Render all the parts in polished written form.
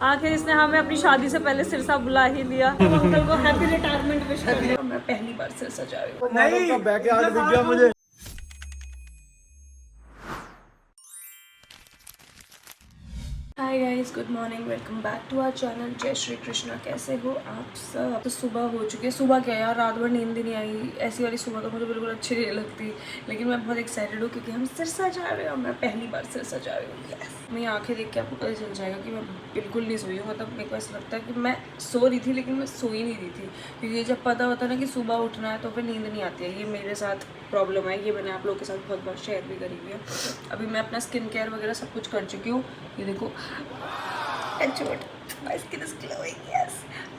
आखिर इसने हमें अपनी शादी से पहले सिरसा बुला ही लिया। अंकल को हैप्पी रिटायरमेंट विश कर दिया। मैं पहली बार सिरसा जा रही हूँ। नहीं बैकयार्ड दिख गया मुझे। Hi guys, good morning, welcome back to our channel. जय श्री कृष्णा। कैसे हो आप सब? तो सुबह हो चुकी है। सुबह क्या यार, रात भर नींद ही नहीं आई। ऐसी वाली सुबह तो मुझे बिल्कुल अच्छी नहीं लगती, लेकिन मैं बहुत एक्साइटेड हूँ क्योंकि हम सिरसा जा रहे हैं और मैं पहली बार सिरसा जा रही हूँ। यस, मेरी आंखें देख के आपको पता चल जाएगा कि मैं बिल्कुल नहीं सोई हूँ। मतलब मेरे को ऐसा लगता है कि मैं सो रही थी लेकिन मैं सोई नहीं रही थी, क्योंकि जब पता होता है ना कि सुबह उठना है तो फिर नींद नहीं आती है। ये मेरे साथ प्रॉब्लम है, ये मैंने आप लोगों के साथ बहुत बार शेयर भी करी हुई है। अभी मैं अपना स्किन केयर वगैरह सब कुछ कर चुकी हूँ। ये देखो,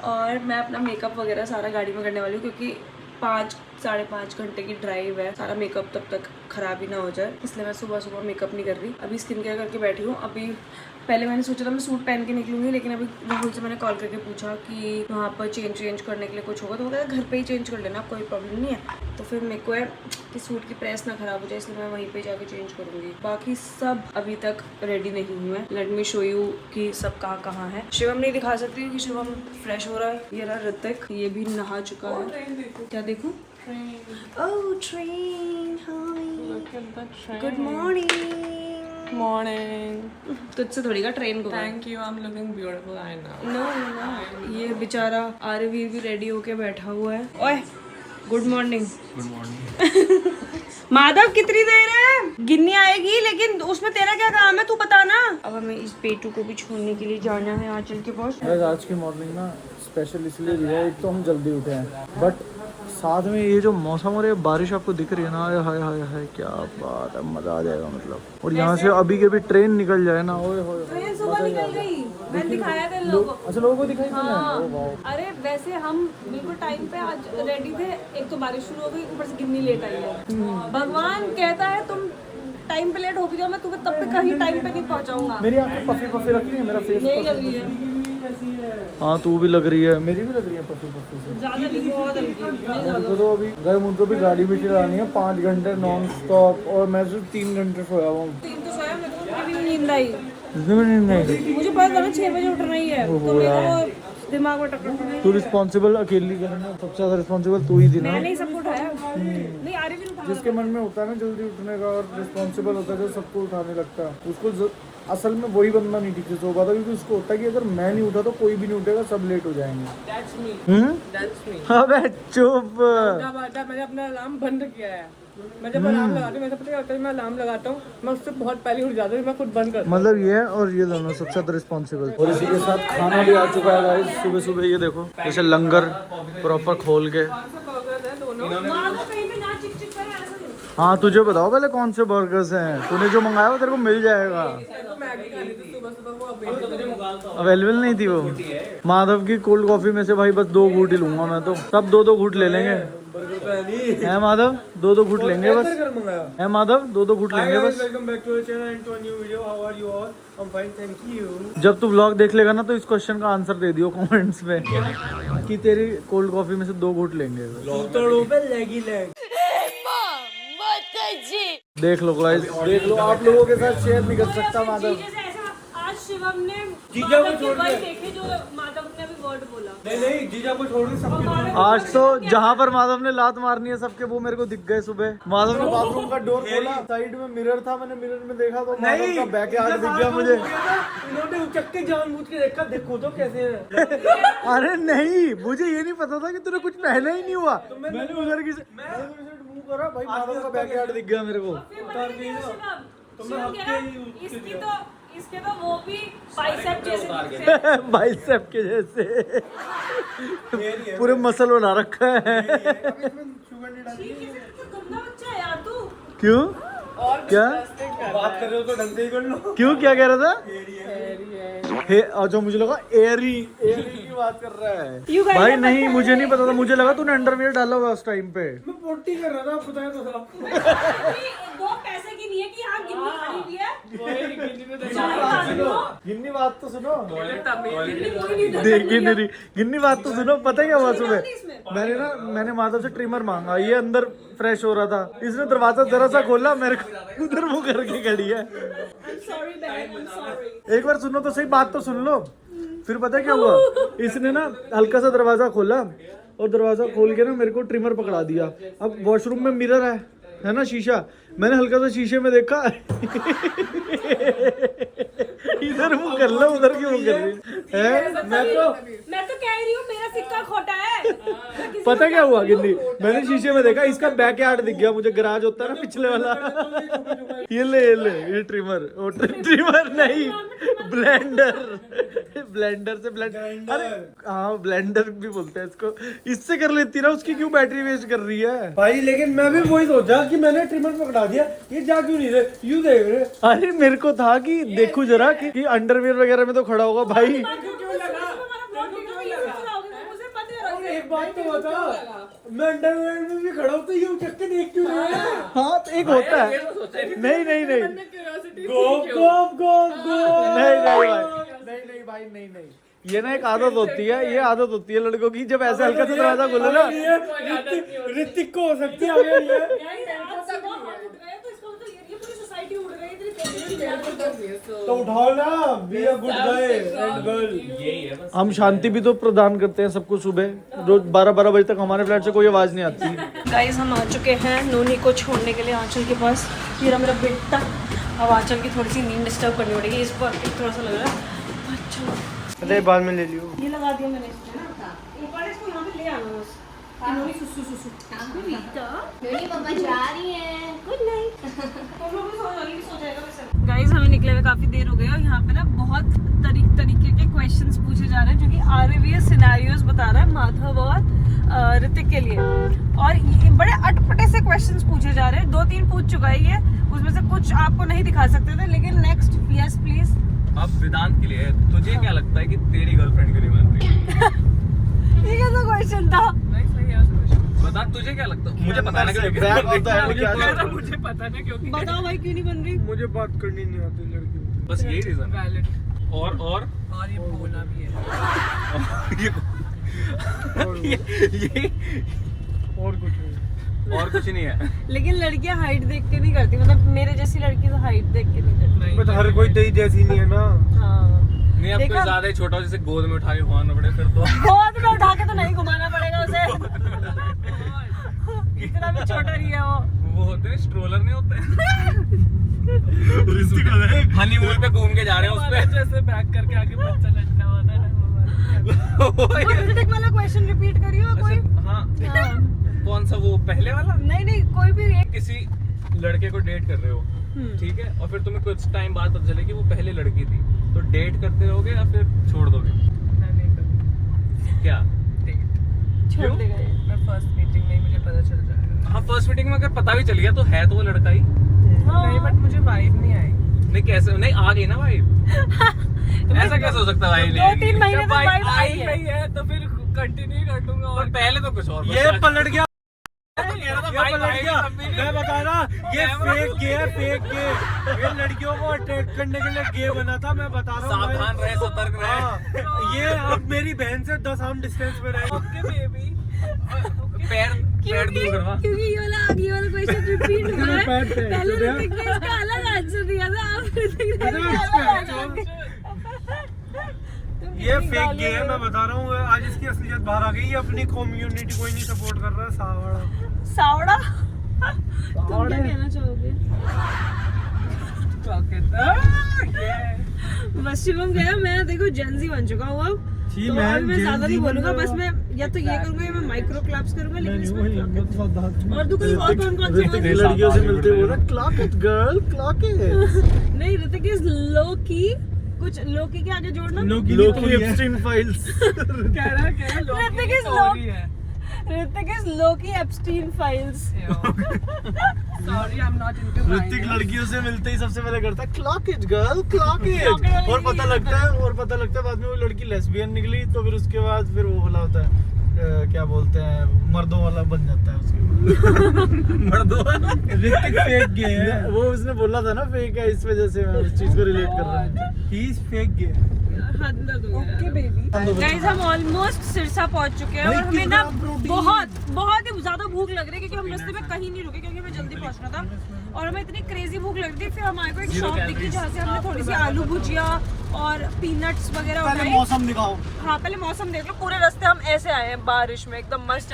और मैं अपना मेकअप वगैरह सारा गाड़ी में करने वाली हूँ, क्योंकि 5-5.5 घंटे की ड्राइव है। सारा मेकअप तब तक खराब ही ना हो जाए, इसलिए मैं सुबह सुबह मेकअप नहीं कर रही। अभी स्किन केयर करके बैठी हूँ। अभी पहले मैंने सोचा था मैं सूट पहन के निकलूंगी, लेकिन अभी राहुल से मैंने कॉल करके पूछा कि वहाँ पर चेंज करने के लिए कुछ होगा, तो वो कहता घर पे ही चेंज कर लेना, कोई प्रॉब्लम नहीं है। तो फिर मेरे को है कि सूट की प्रेस ना खराब हो जाए, इसलिए मैं वहीं पे जाके चेंज करूंगी। बाकी सब अभी तक रेडी नहीं हूँ मैं। लेट मी शो यू कि सब कहाँ है। शिवम नहीं दिखा सकती क्योंकि शिवम फ्रेश हो रहा है। ये रहा ऋतिक, ये भी नहा चुका है। क्या देखूं? ओह ट्रेन, हाय, गुड मॉर्निंग। तुझसे थोड़ी का ट्रेन को। Thank you. I'm looking beautiful. I know. No, ये बेचारा आर्यवीर भी रेडी होके बैठा हुआ है। ओए, good morning. Good morning. Madhav, कितनी देर है? गिन्नी आएगी, लेकिन उसमें तेरा क्या काम है, तू बता ना। अब हमें इस पेटू को भी छोड़ने के लिए जाना है आंचल के पास। आज की मॉर्निंग ना स्पेशल इसलिए भी है, एक तो हम जल्दी उठे हैं, बट साथ में ये जो मौसम और ये बारिश आपको दिख रही है ना, हाय हाय हाय, क्या बात है, मजा आ जाएगा मतलब। और यहाँ से अभी के भी ट्रेन निकल जाए ना, ओए होए, ट्रेन सुबह निकल गई, मैंने दिखाया था लोगों को। अच्छा, लोगों को दिखाई थी ना? हाँ। ओ वाह। अरे वैसे हम बिल्कुल टाइम पे आज रेडी थे। एक तो बारिश शुरू हो गई, ऊपर से गिन्नी लेट आई है। भगवान कहता है तुम टाइम पे लेट हो भी जाओ, मैं तुम्हें तब पे कहीं टाइम पे नहीं पहुंचाऊंगा। मेरी आंखें पफी पफी रख रही है, मेरा फेस यही लग रही है। हाँ तू भी लग रही है, मेरी भी लग रही है पफी पफी से। ज्यादा नहीं, बहुत हल्की। मुझको तो अभी गए, मुझको भी गाड़ी भी चलानी है 5 घंटे नॉन स्टॉप, और मैं सिर्फ 3 घंटे सोया हूँ। 3 तो सोया, मेरे को कभी भी नींद आई। नहीं, मुझे पता था 6 बजे उठना ही है, तो मेरा वो दिमाग में टक्कर। तू रिस्पॉन्सिबल अकेली करना, सबसे ज्यादा रिस्पॉन्सिबल तू ही थी ना। मैंने ही सबको उठाया। नहीं, आर्य भी उठा। जिसके मन में होता है ना जल्दी उठने का और रिस्पॉन्सिबल होता है, जो सबको उठाने लगता है, उसको असल में वही बंदा नहीं ठीक से सो पाता, क्योंकि उसको होता है कि अगर मैं नहीं उठा तो कोई भी नहीं उठेगा, सब लेट हो जाएंगे। That's me. That's me. अबे चुप। मैंने अपना अलार्म बंद किया है। मैं जब अलार्म लगाती हूँ, मैं पता है मैं अलार्म लगाता हूँ, मैं उससे बहुत पहले उठ जाता हूँ, मैं खुद बंद करता हूँ। मतलब ये है और ये दोनों सबसे ज्यादा रिस्पॉन्सिबल। और इसी के साथ खाना भी आ चुका है गाइस। सुबह सुबह ये देखो, जैसे लंगर प्रॉपर खोल के। हाँ तुझे बताओ पहले कौन से बर्गर्स हैं, तूने जो मंगाया वो तेरे को मिल जाएगा। अवेलेबल नहीं थी वो। माधव की कोल्ड कॉफी में से भाई बस 2 घूंट ही लूंगा मैं तो, सब 2-2 घूंट ले लेंगे। है माधव, 2-2 घूंट लेंगे बस। है माधव, 2-2 घूंट लेंगे बस। जब तू व्लॉग देख लेगा ना तो इस क्वेश्चन का आंसर दे दियो कमेंट्स में कि तेरी कोल्ड कॉफी में से 2 घूंट लेंगे। देख लो गाइस, देख लो, आप लोगों के साथ शेयर नहीं कर सकता माधव। आज शिवम ने जीजा को माधव के छोड़ भाई के। देखे जो माधव ने भी वर्ड बोला। नहीं, जीजा को छोड़ के सबके। आज तो जहाँ पर माधव ने लात मारनी है सबके, वो मेरे को दिख गए सुबह। माधव ने बाथरूम का डोर खोला, साइड में मिरर था, मैंने मिरर में देखा तो माधव का बैकयार्ड दिख गया मुझे। इन्होंने उचक के जानबूझ के देखा, देखो तो कैसे है। अरे नहीं, मुझे ये नहीं पता था कि तूने कुछ पहना ही नहीं हुआ। मैंने उधर की मुंह करा भाई, माधव का बैकयार्ड दिख गया मेरे को। इसके तो वो भी बाइसेप जैसे बाइसेप के जैसे पूरे मसल बना रखा है। गंदा बच्चा है यार तू। क्यों? क्या बात कर रहे हो तो ढंग से ही कर लो। क्यों, क्या कह रहा था? अच्छा, मुझे लगा एरी की बात कर रहा है। भाई नहीं, मुझे नहीं पता था, मुझे लगा तूने अंडरवियर डाला हुआ उस टाइम पे। मैं पोटी कर रहा था, बताया तो था। वो पैसे की नहीं है कि हाँ गिन्नी खरीदी है। गिन्नी बात तो सुनो, गिन्नी कोई नहीं देता। देखिए मेरी गिन्नी बात तो सुनो। पता है क्या हुआ सुबह? इसमें। मैंने माधव से ट्रिमर मांगा, ये अंदर फ्रेश हो रहा था, इसने दरवाजा जरा सा खोला, मेरे को उधर मुंह करके खड़ी है। I'm sorry bad, I'm sorry। एक बार सुनो तो सही, बात तो सुन लो। फिर पता है क्या हुआ? इसने ना हल्का सा दरवाजा खोला और दरवाजा खोल के ना मेरे को ट्रिमर पकड़ा दिया। अब वॉशरूम में मिरर है ना शीशा, मैंने हल्का सा शीशे में देखा इधर मुंह कर लो, उधर क्यों मुंह कर रही है? मैं तो कह रही हूँ मेरा सिक्का खोटा है। पता क्या हुआ गिन्नी, मैंने शीशे में देखा, इसका बैकयार्ड दिख गया मुझे, गराज होता है ना पिछले वाला। ये ट्रिमर, वो ट्रिमर नहीं, ब्लेंडर से ब्लेंडर, अरे हाँ ब्लेंडर भी बोलते हैं इसको। इससे कर लेती ना, उसकी क्यों बैटरी वेस्ट कर रही है भाई? लेकिन मैं भी वही सोचा कि मैंने ट्रिमर पकड़ा दिया, ये जा क्यों नहीं रहे, यूं देख रहे। अरे मेरे को था कि देखूं जरा कि अंडरवियर वगैरह में तो खड़ा होगा भाई। एक बात तो बता, मैं अंडरवेयर में भी खड़ा हूँ तो यूं चक्के के देख क्यों रहे हैं? हाँ तो एक होता है, नहीं गोप गोप गोप गोप। नहीं भाई, नहीं ये ना एक आदत होती है, ये आदत होती है लड़कों की, जब ऐसे हल्का सा दरवाजा खोलो ना। ऋतिक को हो सकती है अगर ये। तो उठाओ ना, be a good guy and girl. हम शांति भी तो प्रदान करते हैं सबको। सुबह रोज 12-12 बजे तक हमारे फ्लैट से कोई आवाज नहीं आती। गाइस हम आ चुके हैं नूनी को छोड़ने के लिए आंचल के पास। ये रहा मेरा बेटा। अब आंचल की थोड़ी सी नींद डिस्टर्ब करनी पड़ेगी, इस पर थोड़ा सा लग रहा है। अच्छा अरे बाद में ले लियो। ये लगा दिया मैंने इसमें ना, ऊपर इसको यहाँ पे ले आना बस। नूनी सुसु सुसु। नूनी मम्मा जा रही हैं। Good night. गाइस हमें निकले हुए काफी देर हो गई और यहाँ पे ना बहुत तरीके के क्वेश्चंस पूछे जा रहे हैं, जो कि RVS सिनेरियोस बता रहा है माधव और ऋतिक के लिए। और ये बड़े अटपटे से क्वेश्चंस पूछे जा रहे हैं। 2-3 पूछ चुका है ये, उसमें से कुछ आपको नहीं दिखा सकते थे, लेकिन नेक्स्ट यस प्लीज। अब वेदांत के लिए, तुझे क्या लगता है कि तेरी गर्लफ्रेंड क्यों नहीं बन रही? ये कैसा क्वेश्चन था? बता, तुझे क्या लगता है? मुझे पता नहीं क्यों, मुझे पता नहीं क्यों। बताओ भाई क्यों नहीं बन रही? मुझे बात करनी नहीं आती लड़कियों। बस यही रीजन है। और ये बोलना भी है। ये और कुछ नहीं। और कुछ नहीं है। लेकिन लड़कियां हाइट देख के नहीं करती, मतलब मेरे जैसी लड़की तो हाइट देख के नहीं करती। बट हर कोई तेरी जैसी नहीं है ना। हाँ नहीं, अब कोई देखा? ज्यादा ही छोटा हो, जैसे गोद में उठा के घुमाना पड़े फिर तो। गोद में उठा के तो नहीं घुमाना पड़ेगा उसे। इतना भी छोटा नहीं है वो होते हैं स्ट्रोलर, नहीं होते हनीमून पे घूम के जा रहे हैं उस पे, जैसे बैक करके आगे बच्चा लटका हुआ था। ऋतिक वाला क्वेश्चन रिपीट करियो कोई। हाँ, कौन सा? वो पहले वाला? नहीं कोई भी एक। किसी लड़के को डेट कर रहे हो, ठीक है, और फिर तुम्हें कुछ टाइम बाद पता चले कि वो पहले लड़की थी, तो डेट करते रहोगे या फिर छोड़ दोगे? क्या छोड़ देगा ये। मैं फर्स्ट मीटिंग में ही मुझे पता चल जाएगा। हाँ, फर्स्ट मीटिंग में अगर पता भी चल गया तो है तो वो लड़का ही। नहीं, बट मुझे वाइब नहीं आई। नहीं, कैसे नहीं आ गई ना भाई? ऐसा कैसे हो सकता है भाई? 2-3 महीने तक वाइब आई आई है। नहीं है तो फिर कंटिन्यू कर दूंगा। और पहले तो कुछ और ये पलट गया, ये ये पलट गया। मैं बता रहा, ये फेक गे है, फेक गे। ये लड़कियों को अट्रैक्ट करने के लिए गे बना था, मैं बता रहा हूँ। सावधान रहे, सतर्क रहे। हाँ, ये अब मेरी बहन से 10 आर्म डिस्टेंस पे रहे। Okay baby. पैर दूर करवा। क्योंकि ये वाला क्वेश्चन रिपीट हुआ है। पैर पे, पहले तो ऋतिक ने इसका अलग आंसर दिया था, अब ऋतिक ने इसका अलग आंसर दिया। ये फेक गे है, मैं बता रहा हूँ। आज इसकी असलियत बाहर आ गई। ये अपनी कम्युनिटी को ही नहीं सपोर्ट कर रहा है। सावड़ा तुम क्या कहना चाहोगे? बस शिवम गया, मैं देखो जेंजी बन चुका हूँ अब। जी, तो मैं अब मैं ज्यादा Gen Z नहीं बोलूंगा, बन बस रहा मैं या तो ये करूंगा या मैं माइक्रो क्लैप्स करूंगा, लेकिन नहीं, इसमें वही clock it। बहुत और तू कोई और कौन सी ऋतिक लड़कियों से मिलते हुए ना, clock it girl, clock it. नहीं, ऋतिक इज लो की, कुछ लो की के आगे जोड़ना। Low key Epstein files. कह रहा Hrithik is low, Hrithik is low key Epstein files. Sorry, I am not into Hrithik लड़कियों से मिलते ही सबसे पहले करता है clock it girl, clock it. और पता लगता है बाद में वो लड़की लेस्बियन निकली, तो फिर उसके बाद फिर वो बोला होता है क्या बोलते हैं मर्दों वाला बन जाता है उसके मर्दों ऋतिक फेक गे है। वो उसने बोला था ना फेक है, इस वजह से मैं उस चीज को रिलेट कर रहा हूँ। He is fake gay. Okay baby. Guys हम ऑलमोस्ट सिरसा पहुंच चुके हैं और हमें ना बहुत ही ज्यादा भूख लग रही है क्योंकि हम रास्ते में कहीं नहीं रुके क्योंकि हमें जल्दी पहुंचना था और हमें इतनी क्रेजी भूख लग रही थी। फिर हमारे को एक शॉप दिखी जहाँ से हमने थोड़ी सी आलू भुजिया और पीनट्स वगैरह पहले उठाए। मौसम दिखाओ। हाँ पहले मौसम देख लो, पूरे रास्ते हम ऐसे आए हैं बारिश में एकदम मस्त।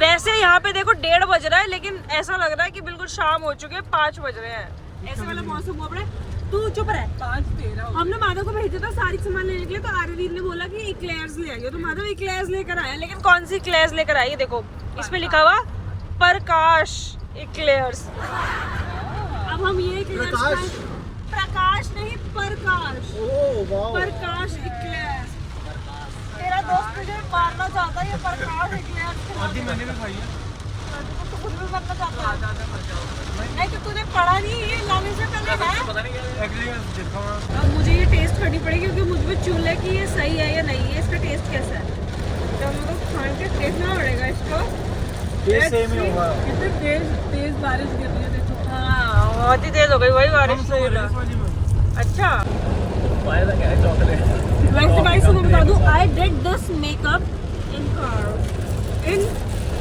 वैसे यहाँ पे देखो 1:30 बज रहा है लेकिन ऐसा लग रहा है कि बिल्कुल शाम हो चुकी है, 5 बज रहे हैं। ऐसे वाला मौसम हुआ पड़ा है। तू चुप रह। 5:13 हमने माधव को भेजा था सारी सामान लेने के लिए, तो आरवीर ने बोला कि इक्लेयर्स ले आइए, तो माधव इक्लेयर्स लेकर आया। लेकिन कौन सी इक्लेयर्स लेकर आई है देखो, इसमें लिखा हुआ प्रकाश इक्लेयर्स। अब हम ये इक्लेयर्स प्रकाश नहीं प्रकाश, प्रकाश इक्लेयर्स। तेरा दोस्त मुझे मारना चाहता है, ये प्रकाश इक्लेयर्स आधी मैंने भी खाई है। तो खुद भी मरना चाहता है। नहीं तो तूने पढ़ा नहीं, ये लाने से पहले है। पता नहीं क्या एग्रीमेंट दिखाओ। अब मुझे ये टेस्ट करनी पड़ेगी क्योंकि मुझ में चूल है कि ये सही है या नहीं है, इसका टेस्ट कैसा है। तो हमको खान के देखना पड़ेगा इसको। ये सेम ही होगा। कितनी तेज बारिश गिर रही है देखो। हाँ बहुत ही तेज हो गई वही बारिश से। अच्छा पाया था क्या है चॉकलेट। वैसे गाइस मैं बता दूं, I did this makeup in car in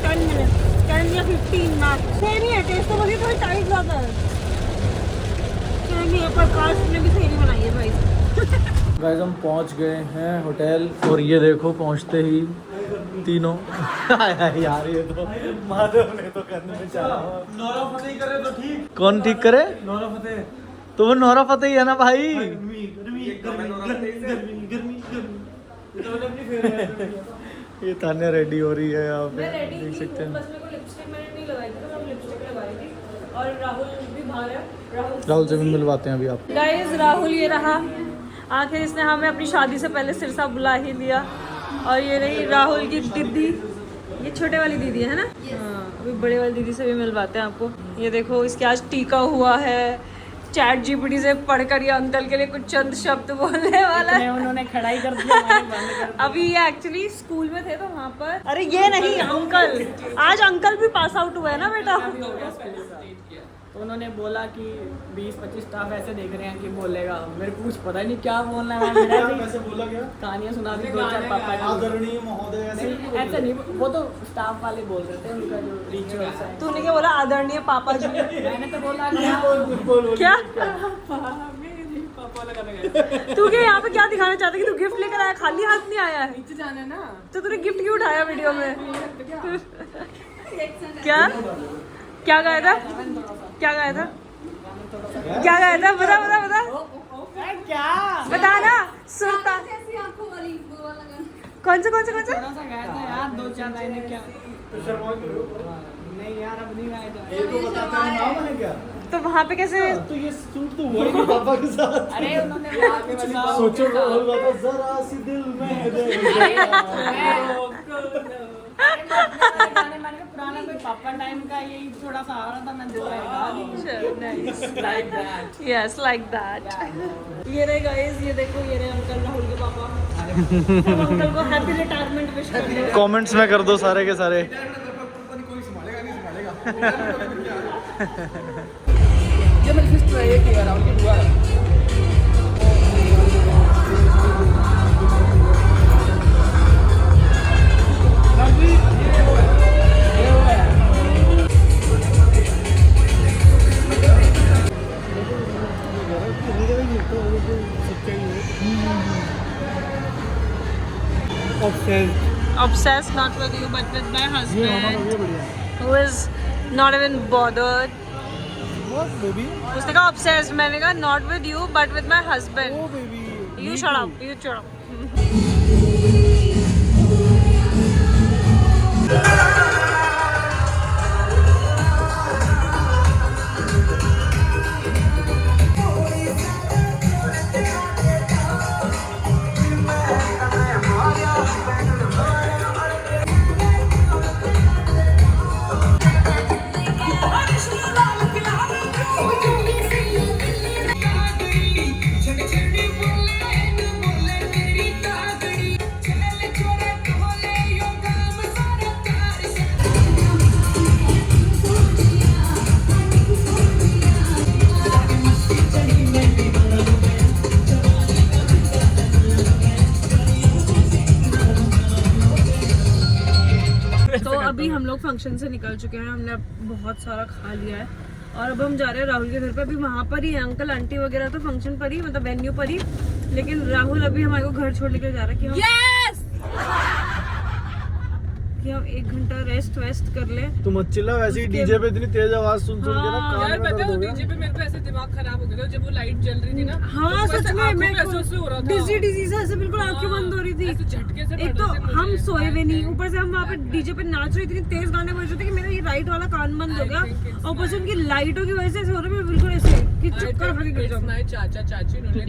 10 minutes, 10 या 15 मैक्स। सेम ही है, टेस्ट तो मुझे थोड़ी टाइट ज़्यादा है। सेम ही है, प्रकाश ने भी सही नहीं बनाई है भाई। गाइस हम पहुंच गए हैं होटल और ये देखो पहुंचते ही तीनों यार ये तो माधव ने तो करने में चाहा। नौरा फतेह करे तो ठीक। कौन ठीक करे? नौरा फतेह। तो वो नौरा फतेह ही है ना भाई। गर्मी गर्मी गर्मी गर्मी गर्मी गर्मी। तो अपनी फेवरेट। ये तान्या रेडी हो रही है यहाँ पे, मैं रेडी देख थी, सकते हैं। बस मेरे को लिपस्टिक मैंने नहीं लगाई थी, तो मैं लिपस्टिक लगाई थी। और राहुल भी बाहर है। राहुल से भी मिलवाते हैं अभी आप। गाइस राहुल ये रहा, आखिर इसने हमें अपनी शादी से पहले सिरसा बुला ही लिया। और ये रही राहुल की दीदी, ये छोटे वाली दीदी है ना। हाँ अभी बड़े वाली दीदी से भी मिलवाते हैं आपको। ये देखो इसके आज टीका हुआ है। चैट जीपीटी से पढ़कर ये अंकल के लिए कुछ चंद शब्द बोलने वाला है। उन्होंने खड़ाई कर दिया, हमारे बंद कर अभी ये एक्चुअली स्कूल में थे तो वहाँ पर, अरे ये नहीं अंकल, आज अंकल भी पास आउट हुआ है ना बेटा। तो उन्होंने बोला कि 20-25 स्टाफ ऐसे देख रहे हैं कि बोलेगा। मेरे को कुछ पता ही नहीं क्या बोलना है। कैसे बोला क्या? कहानियाँ सुना दी 2-4 पापा की। आदरणीय महोदय ऐसे नहीं, ऐसा नहीं, वो तो स्टाफ वाले बोल रहे थे, उनका जो रिचुअल्स है। तूने क्या बोला? आदरणीय पापा जी। मैंने तो बोला क्या पापा लगाने गए। तू क्या यहाँ पे क्या दिखाना चाहता है कि तू गिफ्ट लेकर आया, खाली हाथ नहीं आया है? नीचे जाना है ना। तो तूने गिफ्ट क्यों उठाया वीडियो में? क्या क्या गाया था? क्या गाया था? क्या गाया था? बता बता बता क्या बता ना। सुरता कौन सा कौन सा कौन सा? थोड़ा सा गाया था यार, 2-4 लाइनें। क्या नहीं यार, अब नहीं गाया था। ये तो बताते हैं नाम है क्या? तो वहाँ पे कैसे? तो ये सूट तो हुआ ही नहीं पापा के साथ। अरे उन्होंने बोला कुछ ना सोचो बोल रहा था जरा सी दिल में मैंने पुराना कोई पापा टाइम का यही थोड़ा सा आ रहा था, मैं 2 लाइन गा दी। Yes like that. ये रहे गाइस, ये देखो ये रहे अंकल राहुल के पापा। सब अंकल को हैप्पी रिटायरमेंट विश कर दो। कमेंट्स में कर दो सारे के सारे। ये मेरी सिस्टर है, एक ही है, राहुल की बुआ है। Obsessed not with you but with my husband who is not even bothered. उसने कहा obsessed, मैंने कहा not with you but with my husband. You shut up, you shut up. हम लोग फंक्शन से निकल चुके हैं, हमने अब बहुत सारा खा लिया है और अब हम जा रहे हैं राहुल के घर पे। अभी वहाँ पर ही है अंकल आंटी वगैरह तो फंक्शन पर ही, मतलब वेन्यू पर ही, लेकिन राहुल अभी हमारे को घर छोड़ के जा रहा है कि हम 1 घंटा रेस्ट कर ले। तुम चिल्ला, वैसे ही डीजे पे इतनी तेज आवाज सुन के ना कान यार में पता दर्द है हो वो गया। डीजे पे मेरे को ऐसे दिमाग खराब हो गया था जब वो लाइट जल रही थी ना। हाँ तो सच ऐसे में आंखों मैं ऐसे हो रहा था। डिजी से ऐसे बिल्कुल आंखें बंद हो रही थी। ऐसे झटके से एक तो हम सोए हुए नहीं, ऊपर से हम वहाँ पे डीजे पे नाच रहे, इतनी तेज गाने बज रहे थे कि मेरा ये राइट वाला कान बंद हो गया और ऊपर से उनकी लाइटों की वजह से ऐसे हो रहा है, मैं बिल्कुल ऐसे कि चक्कर खा के गिर जाऊँ। हमारे चाचा चाची उन्होंने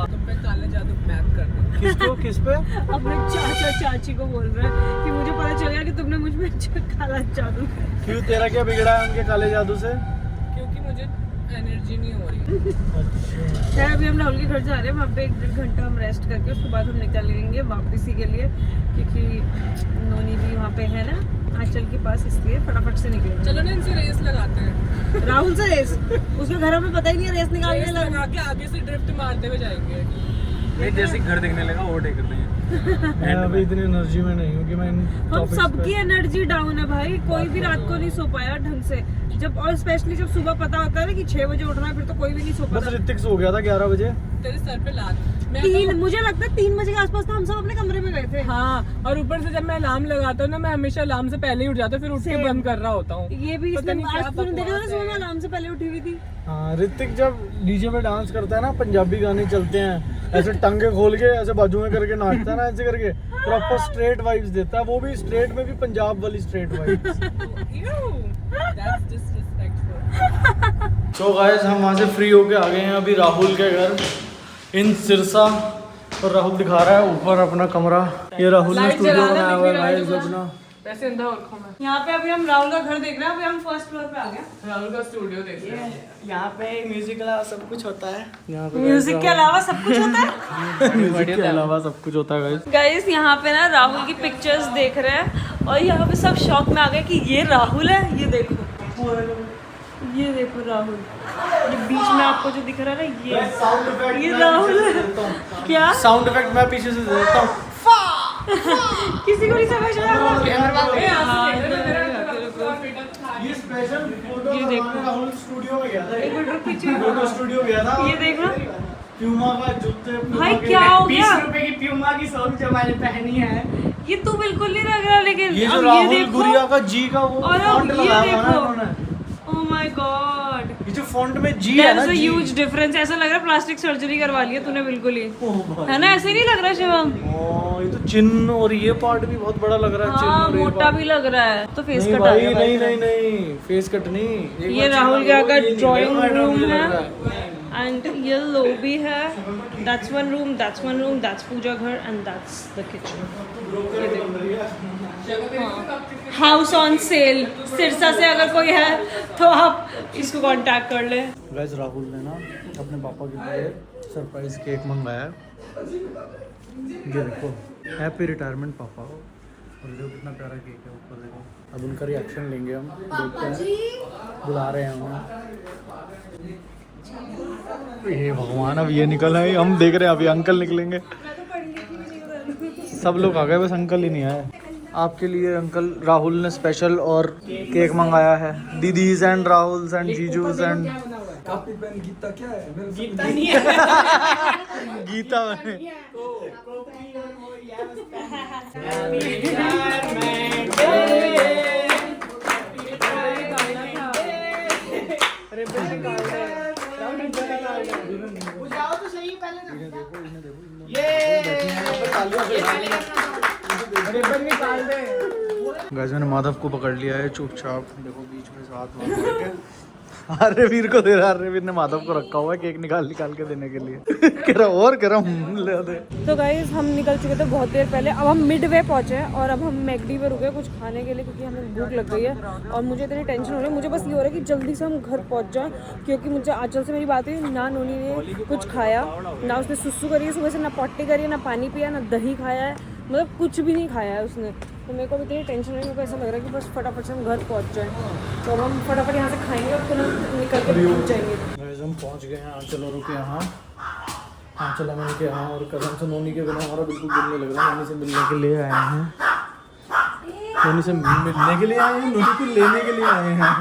तुम पे काला जादू बैन कर दिया। किसको, किस पे? अपने चाचा चाची को बोल रहा है कि मुझे पता चल गया कि तुमने मुझ में काला जादू। क्यों, तेरा क्या बिगड़ा है उनके काले जादू से? क्योंकि मुझे एनर्जी नहीं हो रही। खैर अभी हम राहुल के घर जा रहे हैं, वहाँ पे 1-1.5 घंटा हम रेस्ट करके उसके बाद हम निकलेंगे वापसी के लिए, क्योंकि नोनी भी वहाँ पे है ना आंचल के पास, इसलिए फटाफट से निकलेंगे। चलो ना इनसे रेस लगाते हैं। राहुल से रेस, उसके घर में पता ही नहीं है रेस निकालने लगा। लगा के आगे से ड्रिफ्ट मारते हुए जाएंगे। नहीं, जैसे घर देखने लगा ओवरटेक कर देंगे। मैं अभी इतनी एनर्जी में नहीं हूँ कि मैं इन हम topics सबकी पे- एनर्जी डाउन है भाई, कोई भी रात को नहीं सो पाया ढंग से, जब और स्पेशली जब सुबह पता होता है ना कि 6 बजे उठना है, फिर तो कोई भी नहीं सो बस पाता। ऋतिक सो गया था 11 बजे। तेरे सर पे लात। मैं 3 मुझे लगता है 3 बजे के आसपास तो हम सब अपने कमरे में गए थे। हाँ, और ऊपर से जब मैं अलार्म लगाता हूँ ना, मैं हमेशा अलार्म से पहले ही उठ जाता हूँ, फिर उठ के Same. बंद कर रहा होता हूँ। ये भी पता इसने नहीं क्या आज तूने देखा था ना, बकवास सुबह है। मैं अलार्म से पहले उठी हुई थी। हाँ, ऋतिक जब डीजे पे डांस करता है ना, पंजाबी गाने चलते हैं, ऐसे टंगे खोल के ऐसे बाजू में करके नाचता है ना, ऐसे करके प्रॉपर स्ट्रेट वाइब्स देता है, वो भी स्ट्रेट में भी पंजाब वाली straight vibes. Ew, that's disrespectful. तो गाइस हम वहाँ से फ्री होके आ गए हैं अभी राहुल के घर इन सिरसा, और राहुल दिखा रहा है ऊपर अपना कमरा। ये राहुल ने Light स्टूडियो जलाना बनाया दिख हुआ है रहा है गाइस जो अपना। वैसे अंधा और खो मैं। यहाँ पे अभी हम राहुल का घर देख रहे हैं, अभी हम फर्स्ट फ्लोर पे आ गए। राहुल का स्टूडियो देख रहे हैं। यहाँ पे म्यूजिक के अलावा सब कुछ होता है। यहाँ पे म्यूजिक के अलावा सब कुछ होता है। म्यूजिक के अलावा सब कुछ होता है गाइस। गाइस यहाँ पे ना राहुल की पिक्चर्स देख रहे हैं और यहाँ पे सब शौक में आ गए कि ये राहुल है, ये देखो राहुल, ये बीच में आपको जो दिख रहा है ना, ये राहुल है। क्या साउंड इफेक्ट मैं पीछे से दे देता हूँ। किसी को नहीं समझ रहा। ये स्पेशल फोटो ये देखो। राहुल स्टूडियो में गया था। एक मिनट रुक पीछे। फोटो स्टूडियो गया था। ये देखो प्यूमा का जूते, भाई क्या हो गया? 20 रुपए की प्यूमा की सॉक्स जो मैंने पहनी है। ये तो बिल्कुल नहीं लग रहा, लेकिन ये जो अब राहुल देखो। गुरिया का जी का वो और अब फॉन्ट ये लगाया हुआ है देखो। उन्होंने। Oh my God. ये जो फॉन्ट में जी है There ना, is a ji. huge difference. ऐसा लग रहा है प्लास्टिक सर्जरी करवा लिया तूने बिल्कुल ही, ओह भाई। है ना? ऐसे नहीं लग रहा शिवम? ये तो चिन्ह और ये पार्ट भी बहुत बड़ा लग रहा है। चिन्ह हाँ और ये मोटा part। भी लग रहा है, तो फेस नहीं कट आ भाई, गया नहीं भाई। नहीं नहीं, फेस कट नहीं। एक ये बार राहुल चिन्ह का लगाओ, ये नहीं ड्राइंग लग रहा रूम मुझे है। लग रहा है। एंड ये lobby है, that's one room, that's पूजा घर and that's the kitchen. House on sale, Sirsa से अगर कोई है तो आप इसको कांटेक्ट कर ले। गाइस राहुल ने ना अपने पापा के लिए सरप्राइज केक मंगाया है। ये देखो, हैप्पी रिटायरमेंट पापा। और देखो कितना प्यारा केक है ऊपर, देखो। अब उनका रिएक्शन लेंगे हम, देखते हैं, बुला रहे हैं हमें। ये भगवान, अब ये निकल आए, हम देख रहे हैं अभी अंकल निकलेंगे। सब लोग आ गए, बस अंकल ही नहीं आए। आपके लिए अंकल राहुल ने स्पेशल और केक मंगाया है। दीदीज एंड राहुल्स एंड जीजूस एंड गीता बने। गाइस मैंने माधव को पकड़ लिया है चुपचाप, देखो बीच में साथ में बैठे। आर्यवीर को दे रहा, आर्यवीर ने माधव को रखा हुआ है केक निकाल के देने के लिए। कह रहा ले दे। तो गाइज हम निकल चुके थे बहुत देर पहले, अब हम मिडवे पहुंचे हैं और अब हम मैकडी पे रुके कुछ खाने के लिए, क्योंकि हमें भूख लग गई है और मुझे इतनी टेंशन हो रही है। मुझे बस ये हो रहा है कि जल्दी से हम घर पहुंच जाएं, क्योंकि मुझे आंचल से मेरी बात हुई, ना नोनी ने कुछ खाया, ना उसने सुसु करी है सुबह से, ना पॉटी करी है, ना पानी पिया, ना दही खाया है, मतलब कुछ भी नहीं खाया है उसने। तो मेरे को भी इतनी टेंशन है, मेरे को ऐसा लग रहा है कि बस फटाफट से हम घर पहुंच जाएं। तो अब हम फटाफट यहाँ से खाएंगे और तुरंत निकल के पहुँच जाएंगे। गाइस हम पहुंच गए हैं आंचल और के यहाँ, आंचल अमन के यहाँ, और कसम से नोनी के बिना हमारा बिल्कुल दिल नहीं लग रहा। मम्मी से मिलने के लिए आए हैं। नोनी से मिलने के लिए आए हैं, नोनी को लेने के लिए आए हैं।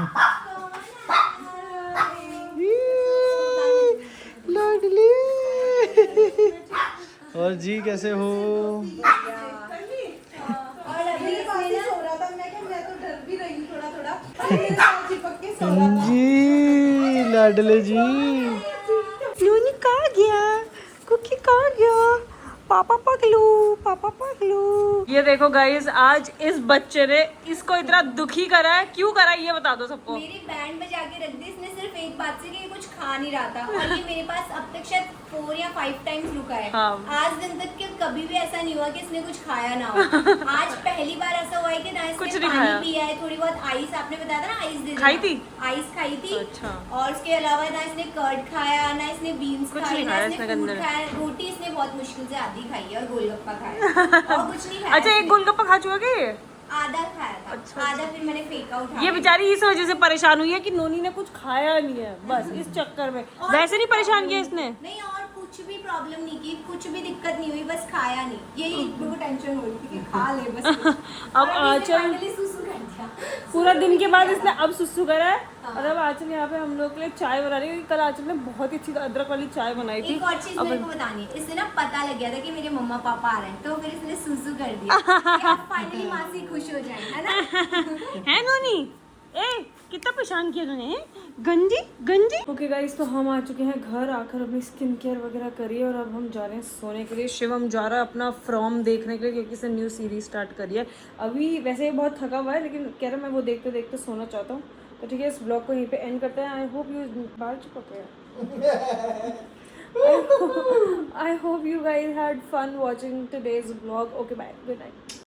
लाडली। और जी कैसे हो? जी लाडले जी। नोनी कहाँ गया? कुकी कहाँ गया? पापा पकलू। ये देखो गाइस, आज इस बच्चे ने इसको इतना दुखी करा है। क्यों करा है ये बता दो सबको। मेरी बैंड बजा के रख दी इसने सिर्फ एक बात से कि ये कुछ खा नहीं रहा था, और ये मेरे पास अब तक शायद 4 या 5 टाइम्स रुका है। हाँ। आज दिन तक के कभी भी ऐसा नहीं हुआ कि इसने कुछ खाया ना हो। आज पहली बार ऐसा हुआ है कि ना कुछ इसने नहीं खाया। पानी पिया है, थोड़ी बहुत आइस, आपने बताया था ना आइस दे खाई थी? आइस खाई थी। अच्छा। और उसके अलावा ना इसने कर्ड खाया, ना इसने बीन्स कुछ खाए, नहीं ना खाया इसने इसने फ्रूट गंदे। खाया। रोटी इसने बहुत मुश्किल से आधी खाई है और गोलगप्पा खाया और कुछ नहीं खाया। अच्छा, एक गोलगप्पा खा चुका क्या ये? आधा खाया था। अच्छा, आधा फिर मैंने फेंका उठा ये के। बेचारी इस वजह से परेशान हुई है कि नोनी ने कुछ खाया नहीं है, बस इस चक्कर में। और वैसे नहीं परेशान किया इसने। नहीं, और कुछ भी प्रॉब्लम नहीं की, कुछ भी दिक्कत नहीं हुई, बस खाया नहीं। यही मेरे को टेंशन हो रही थी कि खा ले बस कुछ। अब और इसने आंचल finally सुसु कर दिया। पूरा दिन के बाद इसने अब सुसु करा है। और अब आंचल यहाँ पे हम लोग के लिए चाय बना रही है। कल आंचल ने बहुत ही अच्छी अदरक वाली चाय बनाई थी। एक और चीज मेरे को बतानी है, इससे ना पता लग गया था कि मेरे मम्मा पापा आ रहे हैं, तो फिर इसने सुसु कर दिया कि अब फाइनली मासी खुश हो जाए, है ना। है नोनी? ए कितना परेशान किया तूने? गंजी। ओके गाइस, तो हम आ चुके हैं घर। आकर अपनी स्किन केयर वगैरह करी और अब हम जा रहे हैं सोने के लिए। शिवम जा रहा है अपना फ्रॉम देखने के लिए क्योंकि इसने न्यू सीरीज स्टार्ट करी है। अभी वैसे बहुत थका हुआ है लेकिन कह रहा मैं वो देखते देखते सोना चाहता हूँ। तो ठीक है, इस ब्लॉग को यहीं पे एंड करते हैं। आई होप यू बाल चुप I hope you guys had fun watching today's vlog. Okay, bye. Good night.